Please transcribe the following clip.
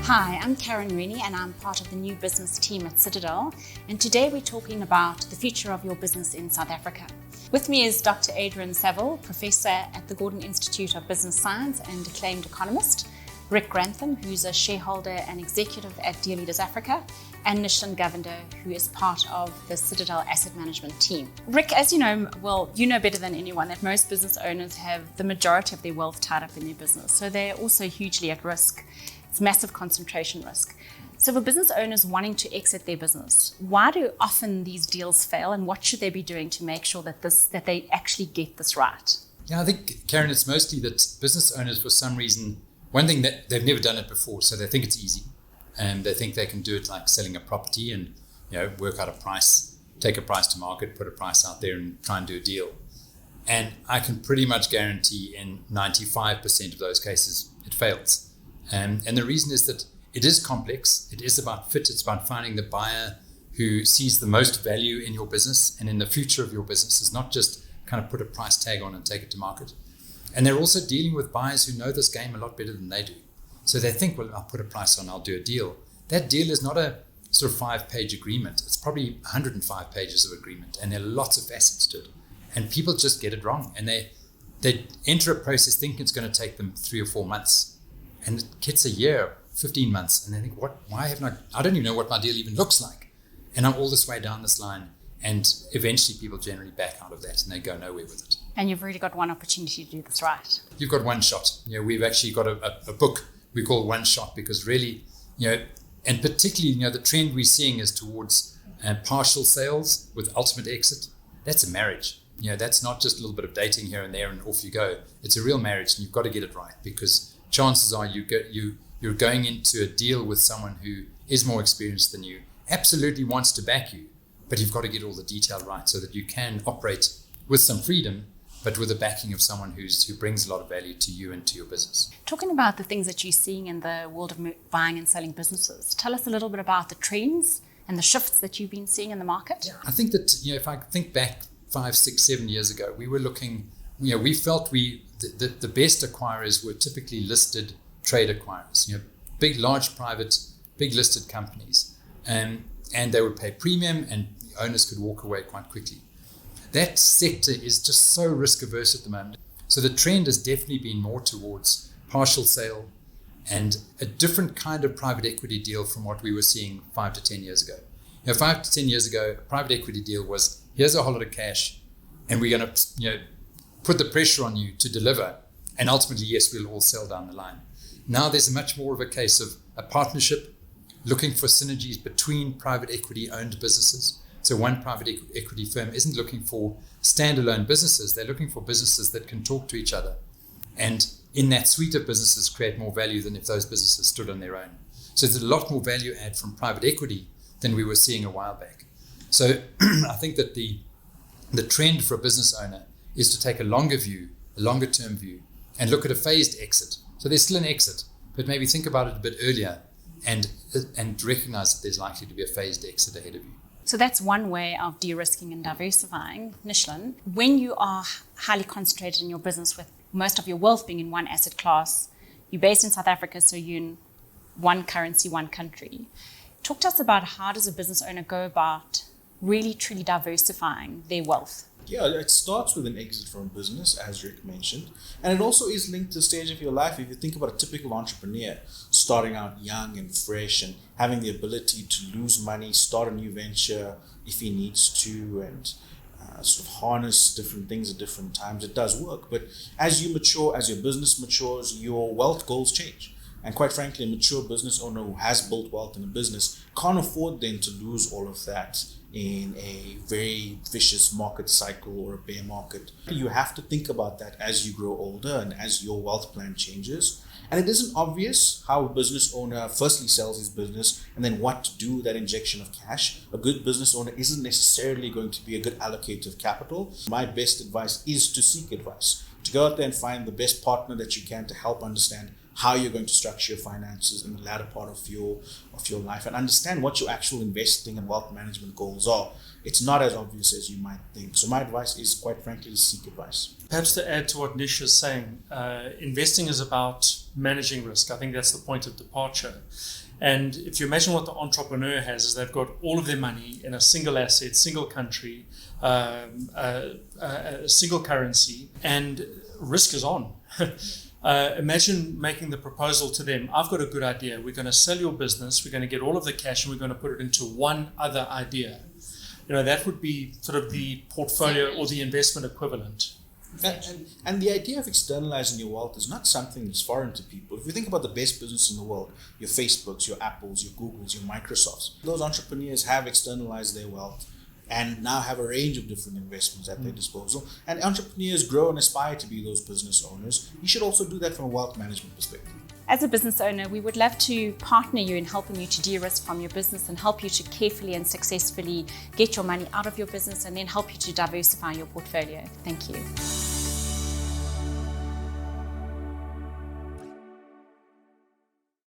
Hi, I'm Karen Rooney and I'm part of the new business team at Citadel, and today we're talking about the future of your business in South Africa. With me is Dr. Adrian Saville, Professor at the Gordon Institute of Business Science and acclaimed economist, Rick Grantham, who's a shareholder and executive at Dear Leaders Africa, and Nishan Govender, who is part of the Citadel Asset Management team. Rick, as you know, you know better than anyone that most business owners have the majority of their wealth tied up in their business, so they're also hugely at risk. It's massive concentration risk. So for business owners wanting to exit their business, why do often these deals fail, and what should they be doing to make sure that they actually get this right? Yeah, I think, Karen, it's mostly that business owners, for some reason, one thing that they've never done it before, so they think it's easy, and they think they can do it like selling a property and work out a price, take a price to market, put a price out there, and try and do a deal. And I can pretty much guarantee in 95% of those cases it fails. And the reason is that it is complex. It is about fit. It's about finding the buyer who sees the most value in your business and in the future of your business. It's not just kind of put a price tag on and take it to market. And they're also dealing with buyers who know this game a lot better than they do. So they think, well, I'll put a price on, I'll do a deal. That deal is not a sort of 5-page agreement. It's probably 105 pages of agreement, and there are lots of facets to it. And people just get it wrong. And they enter a process thinking it's going to take them 3 or 4 months. And it gets a year, 15 months, and they think, I don't even know what my deal even looks like. And I'm all this way down this line, and eventually people generally back out of that and they go nowhere with it. And you've really got one opportunity to do this right. You've got one shot. We've actually got a book we call One Shot, because really, and particularly, the trend we're seeing is towards partial sales with ultimate exit. That's a marriage. That's not just a little bit of dating here and there and off you go. It's a real marriage, and you've got to get it right, because chances are you're going into a deal with someone who is more experienced than you, absolutely wants to back you, but you've got to get all the detail right so that you can operate with some freedom, but with the backing of someone who brings a lot of value to you and to your business. Talking about the things that you're seeing in the world of buying and selling businesses, tell us a little bit about the trends and the shifts that you've been seeing in the market. Yeah, I think that, if I think back 5, 6, 7 years ago, we were looking, we felt the best acquirers were typically listed trade acquirers, large private, big listed companies, and they would pay premium and owners could walk away quite quickly. That sector is just so risk averse at the moment. So the trend has definitely been more towards partial sale and a different kind of private equity deal from what we were seeing 5 to 10 years ago. 5 to 10 years ago, a private equity deal was, here's a whole lot of cash and we're going to, put the pressure on you to deliver, and ultimately, yes, we'll all sell down the line. Now there's much more of a case of a partnership, looking for synergies between private equity owned businesses. So one private equity firm isn't looking for standalone businesses, they're looking for businesses that can talk to each other. And in that suite of businesses create more value than if those businesses stood on their own. So there's a lot more value add from private equity than we were seeing a while back. So I think that the trend for a business owner is to take a longer view, a longer term view, and look at a phased exit. So there's still an exit, but maybe think about it a bit earlier and recognize that there's likely to be a phased exit ahead of you. So that's one way of de-risking and diversifying. Nishan, when you are highly concentrated in your business with most of your wealth being in one asset class, you're based in South Africa, so you're in one currency, one country. Talk to us about how does a business owner go about really truly diversifying their wealth? Yeah, it starts with an exit from business, as Rick mentioned. And it also is linked to the stage of your life. If you think about a typical entrepreneur, starting out young and fresh and having the ability to lose money, start a new venture if he needs to, and sort of harness different things at different times, it does work. But as you mature, as your business matures, your wealth goals change. And quite frankly, a mature business owner who has built wealth in a business can't afford then to lose all of that in a very vicious market cycle or a bear market. You have to think about that as you grow older and as your wealth plan changes. And it isn't obvious how a business owner firstly sells his business and then what to do with that injection of cash. A good business owner isn't necessarily going to be a good allocator of capital. My best advice is to seek advice, to go out there and find the best partner that you can to help understand how you're going to structure your finances in the latter part of your life, and understand what your actual investing and wealth management goals are. It's not as obvious as you might think. So my advice is, quite frankly, to seek advice. Perhaps to add to what Nish is saying, investing is about managing risk. I think that's the point of departure. And if you imagine what the entrepreneur has, is they've got all of their money in a single asset, single country, a single currency, and risk is on. Imagine making the proposal to them. I've got a good idea. We're going to sell your business. We're going to get all of the cash and we're going to put it into one other idea. That would be sort of the portfolio or the investment equivalent. And the idea of externalizing your wealth is not something that's foreign to people. If you think about the best business in the world, your Facebooks, your Apples, your Googles, your Microsofts, those entrepreneurs have externalized their wealth and now have a range of different investments at their disposal. And entrepreneurs grow and aspire to be those business owners. You should also do that from a wealth management perspective. As a business owner, we would love to partner you in helping you to de-risk from your business and help you to carefully and successfully get your money out of your business and then help you to diversify your portfolio. Thank you.